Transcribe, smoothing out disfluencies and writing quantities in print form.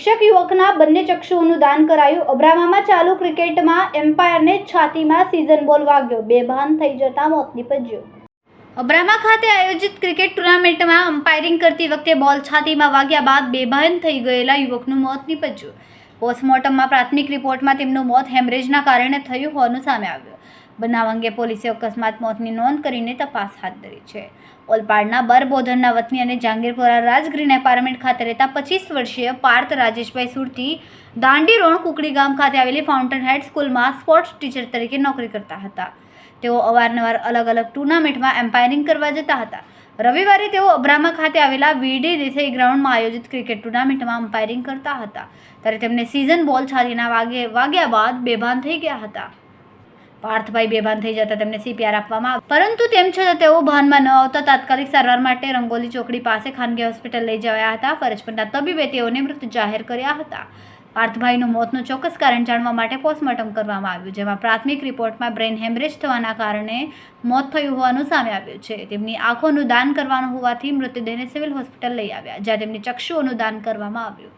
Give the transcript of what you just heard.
શિક્ષક યુવકના બંને ચક્ષુઓનું દાન કરાયું। અબ્રામામાં ચાલુ ક્રિકેટમાં એમ્પાયરને છાતીમાં સીઝન બોલ વાગ્યો, બેભાન થઈ જતા મોત નીપજ્યું। અબ્રામા ખાતે આયોજિત ક્રિકેટ ટુર્નામેન્ટમાં અમ્પાયરિંગ કરતી વખતે બોલ છાતીમાં વાગ્યા બાદ બેભાન થઈ ગયેલા યુવકનું મોત નીપજ્યું। પોસ્ટમોર્ટમમાં પ્રાથમિક રિપોર્ટમાં તેમનું મોત હેમરેજના કારણે થયું હોવાનું સામે આવ્યું। બનાવ અંગે પોલીસે અકસ્માત મોતની નોંધ કરીને તપાસ હાથ ધરી છે। ઓલપાડના બરબોધરના વતની અને જહાંગીરપુરા રાજગ્રીન એપાર્ટમેન્ટ ખાતે રહેતા 25 વર્ષીય પાર્થ રાજેશભાઈ સુરતી દાંડી રોડ કુકડી ગામ ખાતે આવેલી ફાઉન્ટેન હેડ સ્કૂલમાં સ્પોર્ટ્સ ટીચર તરીકે નોકરી કરતા હતા। તેઓ અવારનવાર અલગ અલગ ટુર્નામેન્ટમાં એમ્પાયરિંગ કરવા જતા હતા। રવિવારે તેઓ અબ્રામા ખાતે આવેલા વીડી દેસાઈ ગ્રાઉન્ડમાં આયોજિત ક્રિકેટ ટુર્નામેન્ટમાં એમ્પાયરિંગ કરતા હતા ત્યારે તેમને સીઝન બોલ છાતીના વાગ્યા બાદ બેભાન થઈ ગયા હતા। પાર્થભાઈ બેભાન થઈ જતા તેમને CPR આપવામાં આવ્યું, પરંતુ તેમ છતાં તેઓ ભાનમાં ન આવતા તાત્કાલિક સારવાર માટે રંગોલી ચોકડી પાસે ખાનગી હોસ્પિટલ લઈ જવાયા હતા। ફરજ પરના તબીબે તેઓને મૃત જાહેર કર્યા હતા। પાર્થભાઈનું મોતનું ચોક્કસ કારણ જાણવા માટે પોસ્ટમોર્ટમ કરવામાં આવ્યું, જેમાં પ્રાથમિક રિપોર્ટમાં બ્રેઇન હેમરેજ થવાના કારણે મોત થયું હોવાનું સામે આવ્યું છે। તેમની આંખોનું દાન કરવાનું હોવાથી મૃતદેહને સિવિલ હોસ્પિટલ લઈ આવ્યા, જ્યાં તેમની ચક્ષુઓનું દાન કરવામાં આવ્યું।